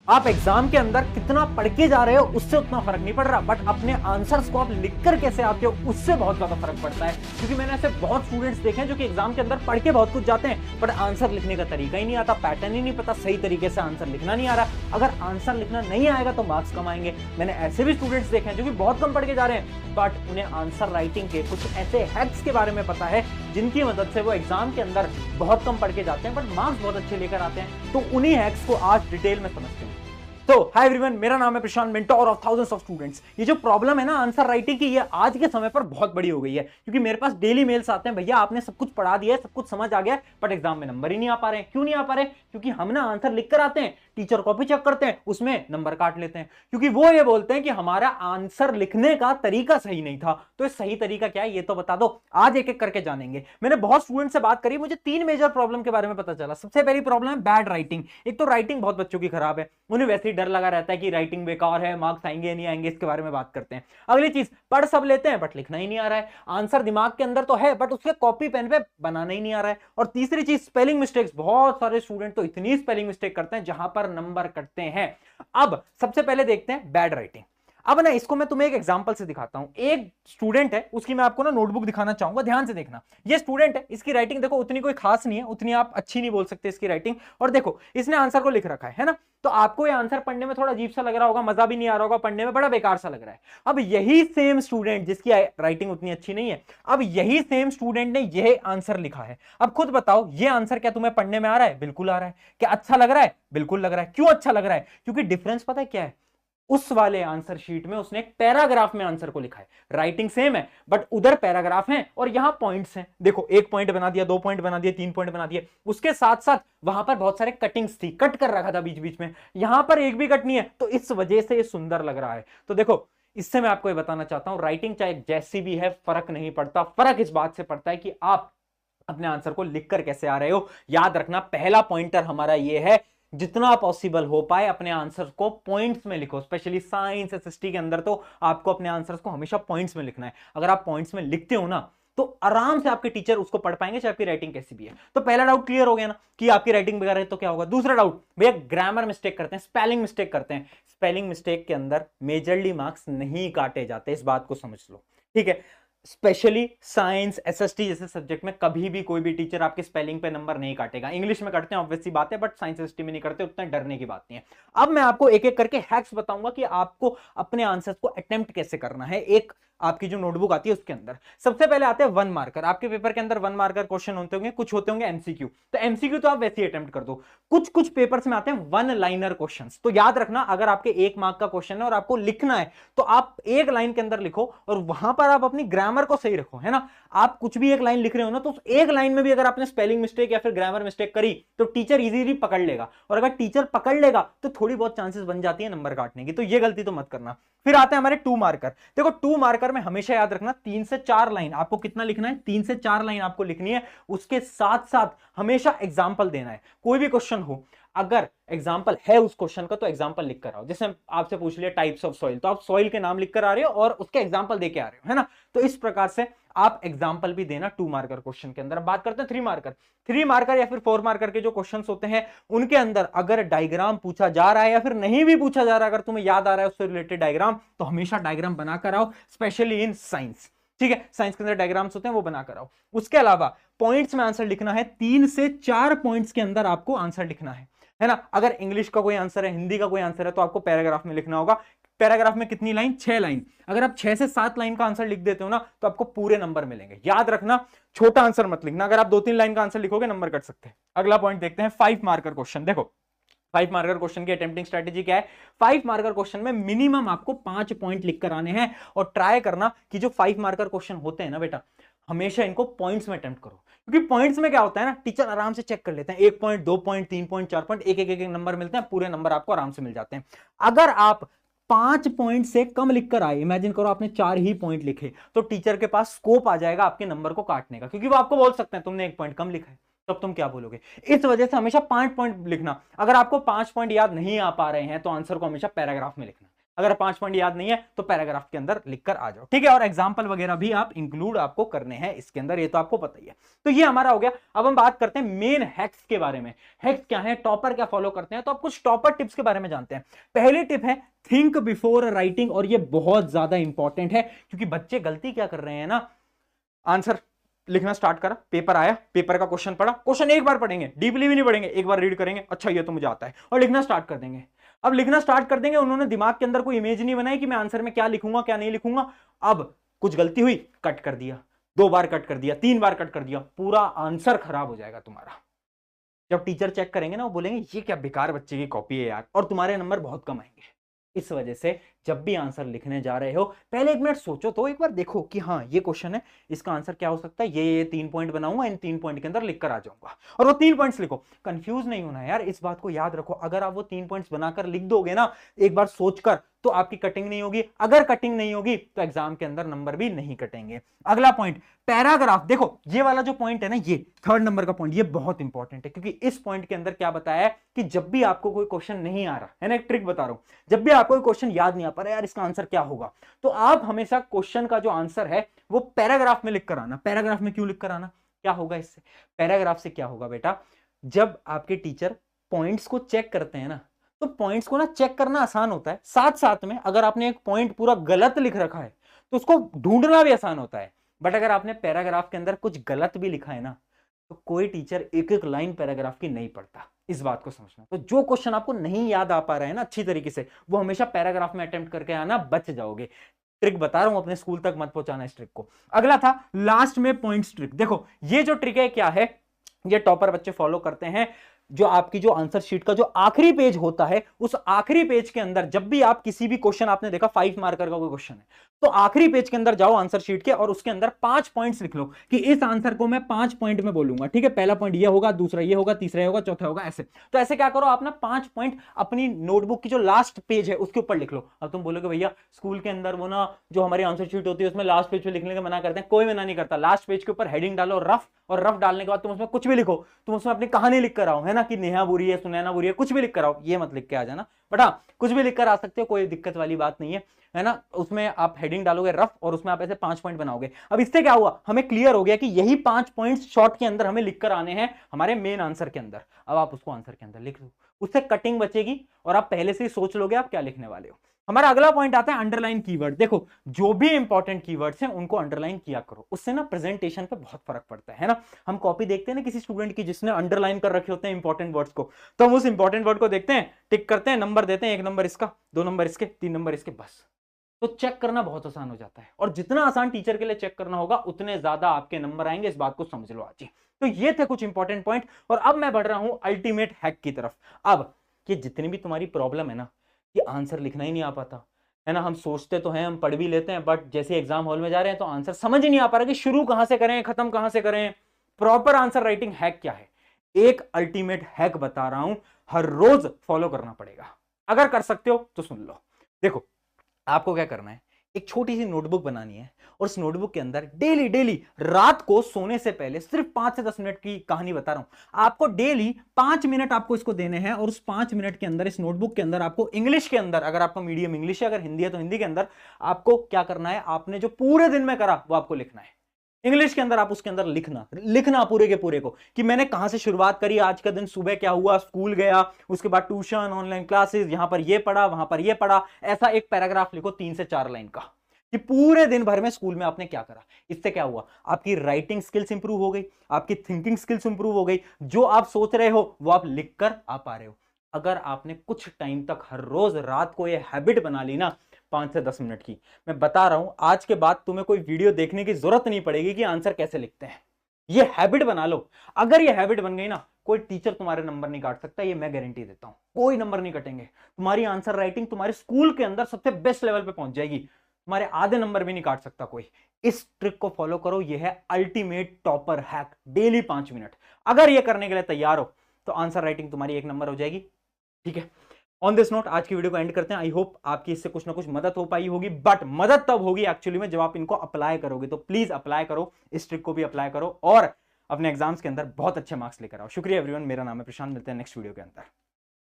आप एग्जाम के अंदर कितना पढ़ के जा रहे हो उससे उतना फर्क नहीं पड़ रहा, बट अपने आंसर्स को आप लिखकर कैसे आते हो उससे बहुत ज्यादा फर्क पड़ता है। क्योंकि मैंने ऐसे बहुत स्टूडेंट्स देखे हैं जो कि एग्जाम के अंदर पढ़ के बहुत कुछ जाते हैं, बट आंसर लिखने का तरीका ही नहीं आता, पैटर्न ही नहीं पता, सही तरीके से आंसर लिखना नहीं आ रहा। अगर आंसर लिखना नहीं आएगा तो मार्क्स कम आएंगे। मैंने ऐसे भी स्टूडेंट्स देखे हैं जो कि बहुत कम पढ़ के जा रहे हैं, बट उन्हें आंसर राइटिंग के कुछ ऐसे हैक्स के बारे में पता है जिनकी मदद से वो एग्जाम के अंदर बहुत कम पढ़ के जाते हैं बट मार्क्स बहुत अच्छे लेकर आते हैं। तो उन्हीं हैक्स को आज डिटेल में समझते हैं। तो हाय एवरीवन, मेरा नाम है Prashant, mentor of thousands of students. ये जो प्रॉब्लम है ना आंसर राइटिंग की, ये आज के समय पर बहुत बड़ी हो गई है। क्योंकि मेरे पास डेली मेल्स आते हैं, भैया आपने सब कुछ पढ़ा दिया है, सब कुछ समझ आ गया है, बट एग्जाम में नंबर ही नहीं आ पा रहे हैं। क्यों नहीं आ पा रहे? क्योंकि हम ना आंसर लिख कर आते हैं, टीचर कॉपी चेक करते हैं, उसमें नंबर काट लेते हैं। क्योंकि वो ये बोलते हैं कि हमारा आंसर लिखने का तरीका सही नहीं था। तो ये सही तरीका क्या है ये तो बता दो। आज एक एक करके जानेंगे। मैंने बहुत स्टूडेंट से बात करी, मुझे 3 मेजर प्रॉब्लम के बारे में पता चला। सबसे पहली प्रॉब्लम है बैड राइटिंग। एक तो राइटिंग बहुत बच्चों की खराब है, उन्हें वैसे ही डर लगा रहता है कि राइटिंग बेकार है, मार्क्स आएंगे नहीं आएंगे, इसके बारे में बात करते हैं। अगली चीज, पढ़ सब लेते हैं बट लिखना ही नहीं आ रहा है। आंसर दिमाग के अंदर तो है बट उसके कॉपी पेन पे बनाना ही नहीं आ रहा है। और तीसरी चीज, स्पेलिंग मिस्टेक्स। बहुत सारे स्टूडेंट तो इतनी स्पेलिंग मिस्टेक करते हैं जहां पर नंबर कटते हैं। अब सबसे पहले देखते हैं बैड राइटिंग। अब ना इसको मैं तुम्हें एक एग्जांपल से दिखाता हूं। एक स्टूडेंट है, उसकी मैं आपको ना नोटबुक दिखाना चाहूंगा, ध्यान से देखना। ये स्टूडेंट है, इसकी राइटिंग देखो उतनी कोई खास नहीं है, उतनी आप अच्छी नहीं बोल सकते इसकी राइटिंग। और देखो इसने आंसर को लिख रखा है ना। तो आपको ये आंसर पढ़ने में थोड़ा अजीब सा लग रहा होगा, मजा भी नहीं आ रहा होगा, पढ़ने में बड़ा बेकार सा लग रहा है। अब यही सेम स्टूडेंट जिसकी राइटिंग उतनी अच्छी नहीं है, अब यही सेम स्टूडेंट ने यह आंसर लिखा है। अब खुद बताओ ये आंसर क्या तुम्हें पढ़ने में आ रहा है? बिल्कुल आ रहा है। क्या अच्छा लग रहा है? बिल्कुल लग रहा है। क्यों अच्छा लग रहा है? क्योंकि डिफरेंस पता है क्या है? उस वाले आंसर शीट में उसने एक पैराग्राफ में आंसर को लिखा है। राइटिंग सेम है बट उधर पैराग्राफ है और यहां पॉइंट्स हैं। देखो 1 पॉइंट बना दिया, 2 पॉइंट बना दिए, 3 पॉइंट बना दिए। उसके साथ साथ वहां पर बहुत सारे कटिंग्स थी, कट कर रखा था बीच बीच में। यहां पर एक भी कट नहीं है, तो इस वजह से ये सुंदर लग रहा है। तो देखो इससे मैं आपको ये बताना चाहता हूं, राइटिंग चाहे जैसी भी है फर्क नहीं पड़ता। फर्क इस बात से पड़ता है कि आप अपने आंसर को लिखकर कैसे आ रहे हो। याद रखना पहला पॉइंटर हमारा ये है, जितना पॉसिबल हो पाए अपने आंसर्स को पॉइंट्स में लिखो। स्पेशली साइंस एसएसटी के अंदर तो आपको अपने आंसर्स को हमेशा पॉइंट्स में लिखना है। अगर आप पॉइंट्स में लिखते हो ना तो आराम से आपके टीचर उसको पढ़ पाएंगे, चाहे आपकी राइटिंग कैसी भी है। तो पहला डाउट क्लियर हो गया ना कि आपकी राइटिंग बेकार है तो क्या होगा। दूसरा डाउट, भैया ग्रामर मिस्टेक करते हैं, स्पेलिंग मिस्टेक करते हैं। स्पेलिंग मिस्टेक के अंदर मेजरली मार्क्स नहीं काटे जाते, इस बात को समझ लो, ठीक है। स्पेशली साइंस एसएसटी जैसे सब्जेक्ट में कभी भी कोई भी टीचर आपके स्पेलिंग पे नंबर नहीं काटेगा। इंग्लिश में करते हैं ऑब्वियस सी बात है, बट साइंस एसएसटी में नहीं करते, उतना डरने की बात नहीं है। अब मैं आपको एक एक करके हैक्स बताऊंगा कि आपको अपने आंसर्स को अटेम्प्ट कैसे करना है। एक आपकी जो नोटबुक आती है उसके अंदर सबसे पहले आते हैं 1 मार्कर। आपके पेपर के अंदर 1 मार्कर क्वेश्चन होते होंगे, कुछ होते होंगे एमसीक्यू। तो एमसीक्यू तो आप वैसे ही अटेम्प्ट कर दो। कुछ कुछ पेपर्स में आते हैं 1 लाइनर क्वेश्चंस। तो याद रखना, अगर आपके 1 मार्क का क्वेश्चन है और आपको लिखना है तो आप 1 लाइन के अंदर लिखो और वहां पर आप अपनी ग्रामर को सही रखो, है ना। आप कुछ भी 1 लाइन लिख रहे हो ना, तो उस 1 लाइन में भी अगर आपने स्पेलिंग मिस्टेक या फिर ग्रामर मिस्टेक करी तो टीचर इजीली पकड़ लेगा। और अगर टीचर पकड़ लेगा तो थोड़ी बहुत चांसेस बन जाती है नंबर काटने की। तो ये गलती तो मत करना। फिर आते हैं हमारे 2 मार्कर। देखो 2 मार्कर में हमेशा याद रखना 3 से 4 लाइन आपको कितना लिखना है, 3 से 4 लाइन आपको लिखनी है। उसके साथ साथ हमेशा एग्जाम्पल देना है। कोई भी क्वेश्चन हो, अगर एग्जाम्पल है उस क्वेश्चन का तो एग्जाम्पल लिख कर आओ। जैसे आपसे पूछ लिया टाइप्स ऑफ सॉइल, तो आप सॉइल के नाम लिख कर आ रहे हो और उसके एग्जाम्पल देके आ रहे हो, है ना। तो इस प्रकार से आप एग्जाम्पल भी देना 2 मार्कर क्वेश्चन के अंदर। बात करते हैं 3 मार्कर। 3 मार्कर या फिर 4 मार्कर के जो क्वेश्चन होते हैं उनके अंदर अगर डायग्राम पूछा जा रहा है या फिर नहीं भी पूछा जा रहा है, अगर तुम्हें याद आ रहा है उससे रिलेटेड डायग्राम, तो हमेशा डायग्राम बनाकर आओ, स्पेशली इन साइंस, ठीक है। साइंस के अंदर डायग्राम्स होते हैं वो बनाकर आओ। उसके अलावा पॉइंट्स में आंसर लिखना है, 3 से 4 पॉइंट्स के अंदर आपको आंसर लिखना है ना। अगर इंग्लिश का कोई आंसर है, हिंदी का कोई आंसर है, तो आपको पैराग्राफ में लिखना होगा। पैराग्राफ में कितनी लाइन? 6 लाइन। अगर आप 6 से 7 लाइन का आंसर लिख देते हो ना तो आपको पूरे नंबर मिलेंगे। याद रखना छोटा आंसर मत लिखना। अगर आप 2-3 लाइन का आंसर लिखोगे नंबर कट सकते हैं। अगला पॉइंट देखते हैं 5 मार्कर क्वेश्चन। देखो 5 मार्कर क्वेश्चन की अटेम्प्टिंग स्ट्रेटेजी क्या है। 5 मार्कर क्वेश्चन में मिनिमम आपको 5 पॉइंट लिखकर आने हैं और ट्राई करना कि जो 5 मार्कर क्वेश्चन होते हैं ना बेटा, हमेशा इनको पॉइंट्स में अटेम्प्ट करो। क्योंकि पॉइंट्स में क्या होता है ना, टीचर आराम से चेक कर लेते हैं। 1 पॉइंट, 2 पॉइंट, 3 पॉइंट, 4 पॉइंट, एक एक एक नंबर मिलते हैं, पूरे नंबर आपको आराम से मिल जाते हैं। अगर आप 5 पॉइंट से कम लिखकर आए, इमेजिन करो आपने 4 ही पॉइंट लिखे, तो टीचर के पास स्कोप आ जाएगा आपके नंबर को काटने का। क्योंकि वो आपको बोल सकते हैं तुमने 1 पॉइंट कम लिखा है, तब तुम क्या बोलोगे। इस वजह से हमेशा 5 पॉइंट लिखना। अगर आपको 5 पॉइंट याद नहीं आ पा रहे हैं तो आंसर को हमेशा पैराग्राफ में लिखना। अगर 5 पॉइंट याद नहीं है तो पैराग्राफ के अंदर लिखकर आ जाओ, ठीक है। और एग्जाम्पल वगैरह भी आप इंक्लूड आपको करने हैं इसके अंदर, ये तो आपको पता ही है। तो ये हमारा हो गया। अब हम बात करते हैं मेन हैक्स के बारे में। हैक्स क्या है, टॉपर क्या फॉलो करते हैं, तो आप कुछ टॉपर टिप्स के बारे में जानते हैं। पहली टिप है थिंक बिफोर राइटिंग, और ये बहुत ज्यादा इंपॉर्टेंट है, क्योंकि बच्चे गलती क्या कर रहे हैं ना, आंसर लिखना स्टार्ट करा, पेपर आया, पेपर का क्वेश्चन पढ़ा, क्वेश्चन एक बार पढ़ेंगे, डीपली भी नहीं पढ़ेंगे, एक बार रीड करेंगे, अच्छा ये तो मुझे आता है, और लिखना स्टार्ट कर देंगे। अब लिखना स्टार्ट कर देंगे, उन्होंने दिमाग के अंदर कोई इमेज नहीं बनाई कि मैं आंसर में क्या लिखूंगा क्या नहीं लिखूंगा। अब कुछ गलती हुई, कट कर दिया, 2 बार कट कर दिया, 3 बार कट कर दिया, पूरा आंसर खराब हो जाएगा तुम्हारा। जब टीचर चेक करेंगे ना, वो बोलेंगे ये क्या बेकार बच्चे की कॉपी है यार, और तुम्हारे नंबर बहुत कम आएंगे। इस वजह से जब भी आंसर लिखने जा रहे हो, पहले 1 मिनट सोचो, तो एक बार देखो कि हाँ ये क्वेश्चन है, इसका आंसर क्या हो सकता है, ये 3 पॉइंट बनाऊंगा, इन 3 पॉइंट के अंदर लिखकर आ जाऊंगा, और वो 3 पॉइंट्स लिखो। कंफ्यूज नहीं होना यार, इस बात को याद रखो, अगर आप वो 3 पॉइंट्स बनाकर लिख दोगे ना एक बार सोचकर, तो आपकी कटिंग नहीं होगी। अगर कटिंग नहीं होगी तो एग्जाम के अंदर नंबर भी नहीं कटेंगे। अगला पॉइंट, पैराग्राफ। देखो ये वाला जो पॉइंट है ना, ये 3rd नंबर का पॉइंट, ये बहुत इंपॉर्टेंट है, क्योंकि इस पॉइंट के अंदर क्या बताया है कि जब भी आपको कोई क्वेश्चन नहीं आ रहा है ना, एक ट्रिक बता रहा हूं, जब भी आपको कोई क्वेश्चन याद नहीं आ पा रहा यार इसका आंसर क्या होगा, तो आप हमेशा क्वेश्चन का जो आंसर है वो पैराग्राफ में लिखकर आना। पैराग्राफ में क्यों लिखकर आना, क्या होगा इससे, पैराग्राफ से क्या होगा बेटा, जब आपके टीचर पॉइंट्स को चेक करते हैं ना, तो पॉइंट्स को ना चेक करना आसान होता है, साथ साथ में अगर आपने एक पॉइंट पूरा गलत लिख रखा है तो उसको ढूंढना भी आसान होता है। बट अगर आपने पैराग्राफ के अंदर कुछ गलत भी लिखा है ना, तो कोई टीचर एक एक लाइन पैराग्राफ की नहीं पढ़ता, इस बात को समझना। तो जो क्वेश्चन आपको नहीं याद आ पा रहा है ना अच्छी तरीके से, वो हमेशा पैराग्राफ में अटेम्प्ट करके आना, बच जाओगे। ट्रिक बता रहा हूं, अपने स्कूल तक मत पहुंचाना इस ट्रिक को। अगला था लास्ट में पॉइंट्स ट्रिक। देखो ये जो ट्रिक है क्या है, ये टॉपर बच्चे फॉलो करते हैं। जो आपकी जो आंसर शीट का जो आखिरी पेज होता है, उस आखिरी पेज के अंदर जब भी आप किसी भी क्वेश्चन, आपने देखा 5 मार्कर का कोई क्वेश्चन है, तो आखिरी पेज के अंदर जाओ आंसर शीट के, और उसके अंदर 5 पॉइंट्स लिख लो कि इस आंसर को मैं 5 पॉइंट में बोलूंगा, ठीक है। पहला पॉइंट ये होगा, दूसरा ये होगा, तीसरा होगा, चौथा होगा, ऐसे। तो ऐसे क्या करो, आप ना 5 पॉइंट अपनी नोटबुक की जो लास्ट पेज है उसके ऊपर लिख लो। अब तुम बोलोगे भैया स्कूल के अंदर वो ना जो हमारी आंसर शीट होती है उसमें लास्ट पेज पे लिखने का मना करते हैं। कोई मना नहीं करता, लास्ट पेज के ऊपर हेडिंग डालो रफ, और रफ डालने के बाद तुम उसमें कुछ भी लिखो, तुम उसमें अपनी कहानी लिख कर आओ, है ना, कि नेहा बुरी है, सुनैना बुरी है, कुछ भी लिख कर आओ, ये मत लिख के आ जाना। बट हाँ, कुछ भी लिख कर आ सकते हो, कोई दिक्कत वाली बात नहीं है ना। उसमें आप हेडिंग डालोगे रफ, और उसमें आप ऐसे 5 पॉइंट बनाओगे। अब इससे क्या हुआ, हमें क्लियर हो गया कि यही 5 पॉइंट्स शॉर्ट के अंदर हमें लिखकर आने हैं हमारे मेन आंसर के अंदर। अब आप उसको आंसर के अंदर लिख लो, उससे कटिंग बचेगी, और आप पहले से ही सोच लोगे आप क्या लिखने वाले हो। हमारा अगला पॉइंट आता है अंडरलाइन कीवर्ड। देखो जो भी इंपॉर्टेंट कीवर्ड्स हैं उनको अंडरलाइन किया करो, उससे ना प्रेजेंटेशन पे बहुत फर्क पड़ता है ना। हम कॉपी देखते हैं ना किसी स्टूडेंट की जिसने अंडरलाइन कर रखे होते हैं इंपॉर्टेंट वर्ड्स को, तो हम उस इंपॉर्टेंट वर्ड को देखते हैं, टिक करते हैं, नंबर देते हैं, 1 नंबर इसका, 2 नंबर इसके, 3 नंबर इसके, बस। तो चेक करना बहुत आसान हो जाता है, और जितना आसान टीचर के लिए चेक करना होगा उतने ज्यादा आपके नंबर आएंगे, इस बात को समझ लो आज ही। तो ये थे कुछ इंपॉर्टेंट पॉइंट, और अब मैं बढ़ रहा हूं अल्टीमेट हैक की तरफ। अब ये जितनी भी तुम्हारी प्रॉब्लम है ना, कि आंसर लिखना ही नहीं आ पाता है ना, हम सोचते तो हैं, हम पढ़ भी लेते हैं, बट जैसे एग्जाम हॉल में जा रहे हैं तो आंसर समझ ही नहीं आ पा रहा कि शुरू कहां से करें, खत्म कहां से करें। प्रॉपर आंसर राइटिंग हैक क्या है, एक अल्टीमेट हैक बता रहा हूं, हर रोज फॉलो करना पड़ेगा। अगर कर सकते हो तो सुन लो। देखो आपको क्या करना है, एक छोटी सी नोटबुक बनानी है, और उस नोटबुक के अंदर डेली डेली रात को सोने से पहले सिर्फ 5 से 10 मिनट की कहानी बता रहा हूं आपको, डेली 5 मिनट आपको इसको देने हैं, और उस 5 मिनट के अंदर इस नोटबुक के अंदर आपको इंग्लिश के अंदर, अगर आपका मीडियम इंग्लिश है, अगर हिंदी है तो हिंदी के अंदर आपको क्या करना है, आपने जो पूरे दिन में करा वो आपको लिखना है। इंग्लिश के अंदर आप उसके अंदर लिखना पूरे के पूरे को, कि मैंने कहां से शुरुआत करी, आज का दिन सुबह क्या हुआ, स्कूल गया, उसके बाद ट्यूशन, ऑनलाइन क्लासेस, यहां पर ये पढ़ा, वहां पर ये पढ़ा। ऐसा एक पैराग्राफ लिखो 3 से 4 लाइन का, कि पूरे दिन भर में स्कूल में आपने क्या करा। इससे क्या हुआ, आपकी राइटिंग स्किल्स इंप्रूव हो गई, आपकी थिंकिंग स्किल्स इंप्रूव हो गई, जो आप सोच रहे हो वो आप लिखकर आ पा रहे हो। अगर आपने कुछ टाइम तक हर रोज रात को ये हैबिट बना ली ना 5 से 10 मिनट की, मैं बता रहा हूं आज के बाद तुम्हें कोई वीडियो देखने की जरूरत नहीं पड़ेगी कि आंसर कैसे लिखते हैं। ये हैबिट बना लो। अगर ये हैबिट बन गई ना, कोई टीचर तुम्हारे नंबर नहीं काट सकता, ये मैं गारंटी देता हूं। कोई नंबर नहीं कटेंगे, तुम्हारी आंसर राइटिंग तुम्हारे स्कूल के अंदर सबसे बेस्ट लेवल पे पहुंच जाएगी, तुम्हारे आधे नंबर भी नहीं काट सकता कोई। इस ट्रिक को फॉलो करो, ये है ultimate topper hack. Daily 5 minute अगर ये करने के लिए तैयार हो तो आंसर राइटिंग तुम्हारी 1 नंबर हो जाएगी, ठीक है। ऑन दिस नोट आज की वीडियो को एंड करते हैं। आई होप आपकी इससे कुछ ना कुछ मदद हो पाई होगी, बट मदद तब होगी एक्चुअली में जब आप इनको अप्लाई करोगे। तो प्लीज अप्लाई करो, इस ट्रिक को भी अप्लाई करो, और अपने एग्जाम्स के अंदर बहुत अच्छे मार्क्स लेकर आओ। शुक्रिया एवरीवन, मेरा नाम है प्रशांत, मिलते हैं नेक्स्ट वीडियो के अंदर।